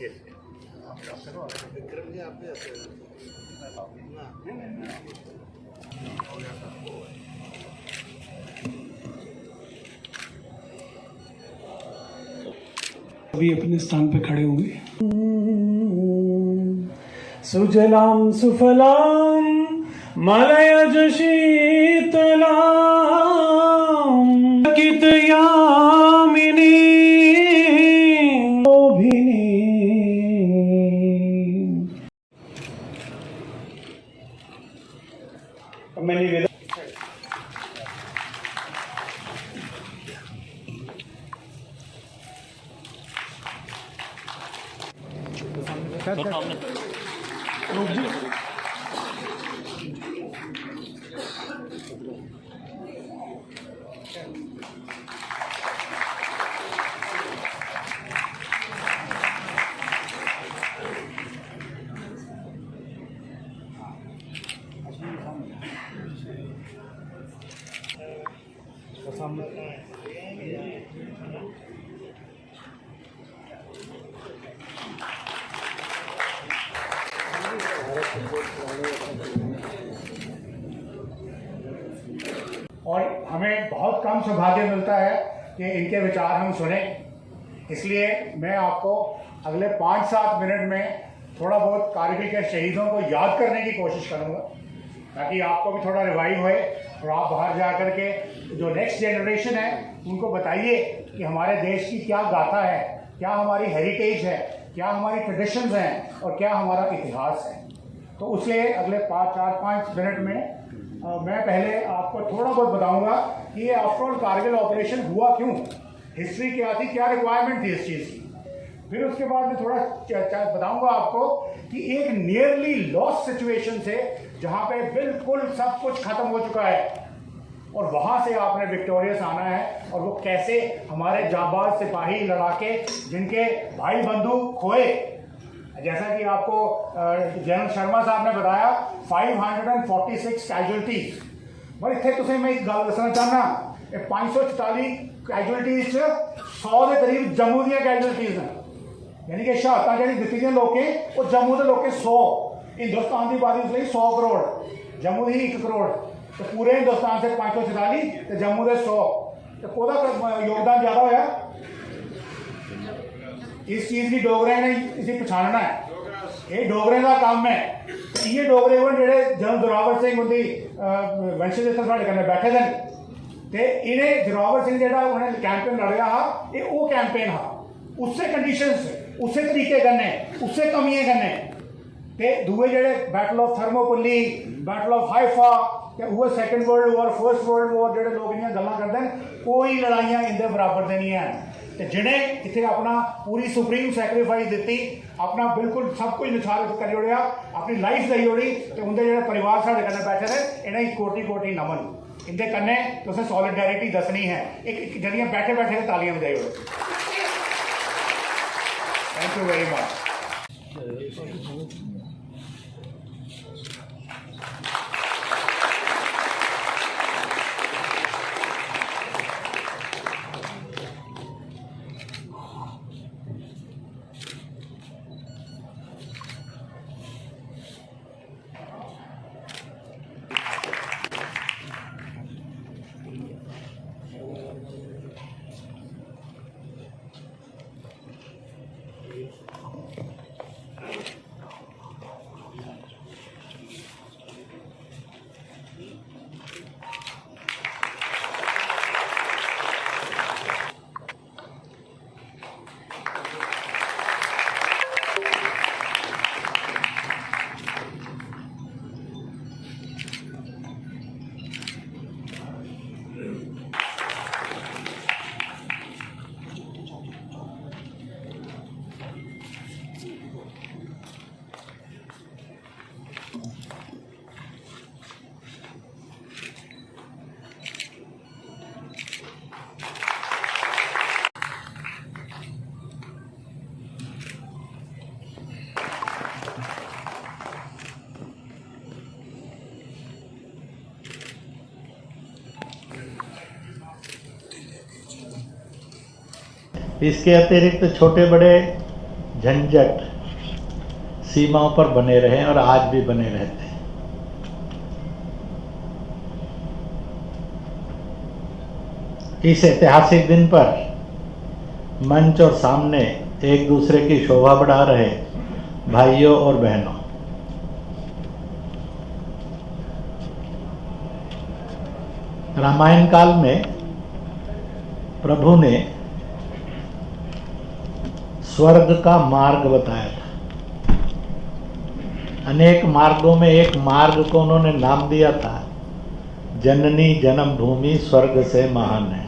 विक्रम जी आप अभी अपने स्थान पे खड़े होंगे। सुजलाम सुफलाम मलयज शीतलाम कित यामिनी शोभिनी। मैं निवेदन और हमें बहुत कम सौभाग्य मिलता है कि इनके विचार हम सुने। इसलिए मैं आपको अगले 5-7 मिनट में थोड़ा बहुत कारगिल के शहीदों को याद करने की कोशिश करूंगा, ताकि आपको भी थोड़ा रिवाइव होए और आप बाहर जा कर के जो नेक्स्ट जनरेशन है उनको बताइए कि हमारे देश की क्या गाथा है, क्या हमारी हेरिटेज है, क्या हमारी ट्रेडिशंस हैं और क्या हमारा इतिहास है। तो उसलिए अगले 4-5 मिनट में मैं पहले आपको थोड़ा बहुत बताऊंगा कि ये आफ्टर ऑल कारगिल ऑपरेशन हुआ क्यों, हिस्ट्री क्या थी, क्या रिक्वायरमेंट थी इस चीज़ की। फिर उसके बाद मैं थोड़ा बताऊंगा आपको कि एक नियरली लॉस सिचुएशन से जहां पे बिल्कुल सब कुछ खत्म हो चुका है और वहां से आपने विक्टोरियस आना है, और वो कैसे हमारे जाबाज सिपाही लड़ाके जिनके भाई बंधु खोए, जैसा कि आपको जनरल शर्मा साहब ने बताया 546 कैजुअलिटीज। पर इतने तुसें मैं एक गल दसना चाहना, 544 कैजुअलिटीज 100 के करीब जम्मू दी कैजुअलिटीज हैं, यानी कि शहादत जी दी दी लोकें वो जम्मू के लोकें 100। हिंदुस्तान की आबादी इसलिए 100 करोड़, जम्मू की 1 करोड़, तो पूरे हिंदुस्तान से 544 तो जम्मू के 100, तो कोदा योगदान ज़्यादा होया। इस चीज़ की डोगरे ने इसे पछाणना है, ये डोगरे का काम है। ये डोगरे वो जेडे जनरल जोरावर सिंह उनकी वंशज इतने साढ़े कन्नै बैठे थे, तो इन्हें जोरावर सिंह जेड़ा उन्हें कैंपेन लड़िया हा, ये वो कैंपेन हा उससे कंडीशंस उसे तरीके कन्नै उसे कमियां कन्नै। ते दूए जेडे battle of Thermopylae, battle of Haifa, वो second world war, first world war जेडे लोग इन्नियां गल्लां करदे न, कोई लड़ाइयां इंदे बराबर दे नहीं है। तो जिन्हें इतने अपना पूरी सुप्रीम सैक्रीफाइस दी, अपना बिल्कुल सब कुछ निछार करी ओड़िया, अपनी लाइफ दी ओड़ी, तो उनके जो परिवार साढ़े कन्नै बैठे रहे, इन्हें कोटि कोटि नमन। इंदे कन्नै तुसें सॉलिडैरिटी दसनी है, एक जड़ियाँ बैठे बैठे तालियां बजाई ओड़ो। Thank you very much. इसके अतिरिक्त छोटे बड़े झंझट सीमाओं पर बने रहे और आज भी बने रहते हैं। इस ऐतिहासिक दिन पर मंच और सामने एक दूसरे की शोभा बढ़ा रहे भाइयों और बहनों, रामायण काल में प्रभु ने स्वर्ग का मार्ग बताया था। अनेक मार्गों में एक मार्ग को उन्होंने नाम दिया था, जननी जन्म भूमि स्वर्ग से महान है।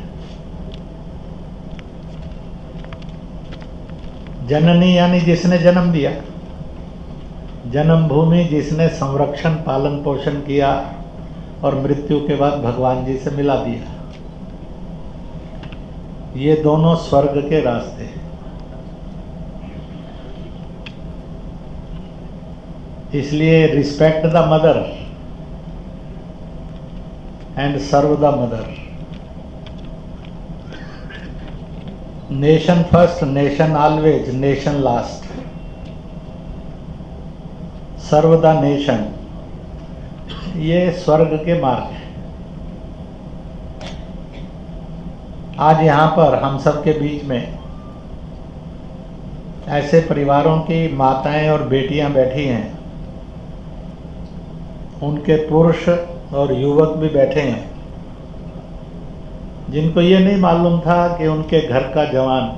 जननी यानी जिसने जन्म दिया, जन्म भूमि जिसने संरक्षण पालन पोषण किया और मृत्यु के बाद भगवान जी से मिला दिया। ये दोनों स्वर्ग के रास्ते हैं। इसलिए respect the mother and serve the mother. Nation first, nation always, nation last. Serve the nation, ये स्वर्ग के मार्ग है। आज यहाँ पर हम सब के बीच में ऐसे परिवारों की माताएं और बेटियां बैठी हैं, उनके पुरुष और युवक भी बैठे हैं, जिनको ये नहीं मालूम था कि उनके घर का जवान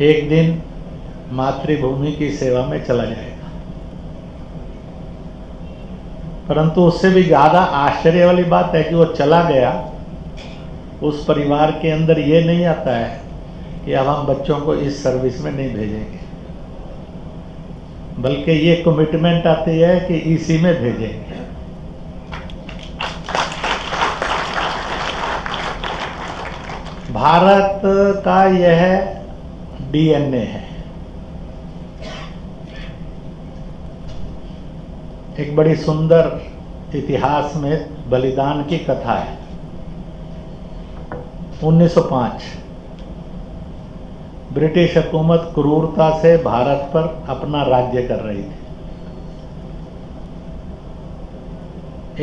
एक दिन मातृभूमि की सेवा में चला जाएगा। परंतु उससे भी ज़्यादा आश्चर्य वाली बात है कि वो चला गया, उस परिवार के अंदर ये नहीं आता है कि अब हम बच्चों को इस सर्विस में नहीं भेजेंगे, बल्कि ये कमिटमेंट आती है कि इसी में भेजेंगे। भारत का यह डीएनए है। एक बड़ी सुंदर इतिहास में बलिदान की कथा है। 1905 ब्रिटिश हुकूमत क्रूरता से भारत पर अपना राज्य कर रही थी।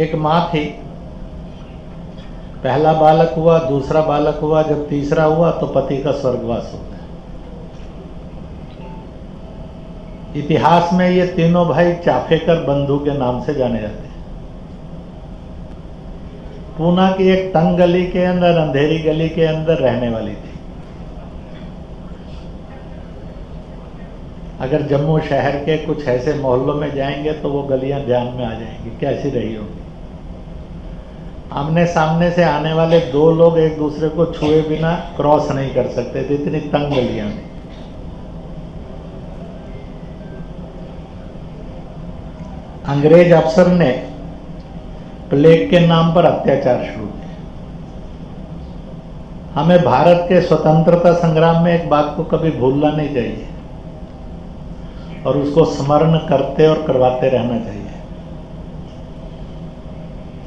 एक माँ थी, पहला बालक हुआ, दूसरा बालक हुआ, जब तीसरा हुआ तो पति का स्वर्गवास हो गया। इतिहास में ये तीनों भाई चाफेकर बंधु के नाम से जाने जाते हैं। पूना की एक तंग गली के अंदर, अंधेरी गली के अंदर रहने वाली थी। अगर जम्मू शहर के कुछ ऐसे मोहल्लों में जाएंगे तो वो गलियां ध्यान में आ जाएंगी, कैसी रही होगी। आमने सामने से आने वाले दो लोग एक दूसरे को छुए बिना क्रॉस नहीं कर सकते थे, इतनी तंग गलियां थी। अंग्रेज अफसर ने प्लेग के नाम पर अत्याचार शुरू किया। हमें भारत के स्वतंत्रता संग्राम में एक बात को कभी भूलना नहीं चाहिए और उसको स्मरण करते और करवाते रहना चाहिए।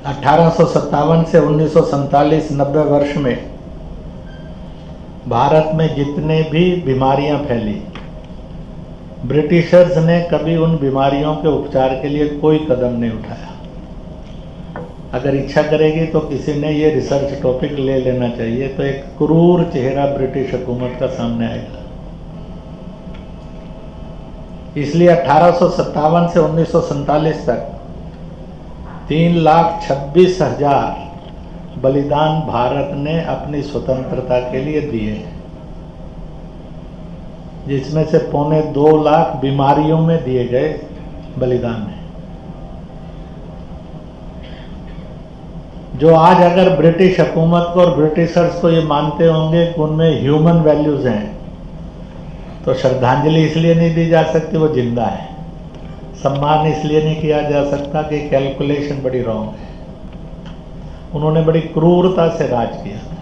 1857 से 1947 90 वर्ष में भारत में जितने भी बीमारियां फैली, ब्रिटिशर्स ने कभी उन बीमारियों के उपचार के लिए कोई कदम नहीं उठाया। अगर इच्छा करेगी तो किसी ने ये रिसर्च टॉपिक ले लेना चाहिए, तो एक क्रूर चेहरा ब्रिटिश हुकूमत का सामने आएगा। इसलिए 1857 से 1947 तक 3,26,000 बलिदान भारत ने अपनी स्वतंत्रता के लिए दिए, जिसमें से 2.25 लाख बीमारियों में दिए गए बलिदान है। जो आज अगर ब्रिटिश हुकूमत को और ब्रिटिशर्स को ये मानते होंगे कि उनमें ह्यूमन वैल्यूज हैं, तो श्रद्धांजलि इसलिए नहीं दी जा सकती वो जिंदा है। सम्मान इसलिए नहीं किया जा सकता कि कैलकुलेशन बड़ी रॉन्ग है। उन्होंने बड़ी क्रूरता से राज किया था,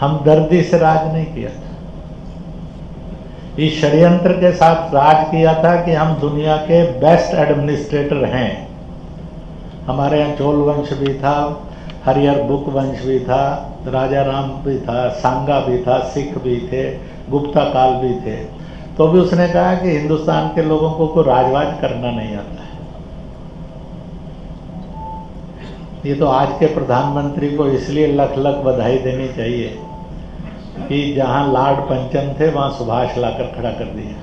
हमदर्दी से राज नहीं किया था। इस षड्यंत्र के साथ राज किया था कि हम दुनिया के बेस्ट एडमिनिस्ट्रेटर हैं। हमारे यहाँ चोल वंश भी था, हरिहर बुक वंश भी था, राजा राम भी था, सांगा भी था, सिख भी थे, गुप्ता काल भी थे, तो भी उसने कहा कि हिंदुस्तान के लोगों को कोई राजवाज करना नहीं आता है। ये तो आज के प्रधानमंत्री को इसलिए लख लख बधाई देनी चाहिए कि जहां लॉर्ड पंचम थे वहां सुभाष लाकर खड़ा कर दिया।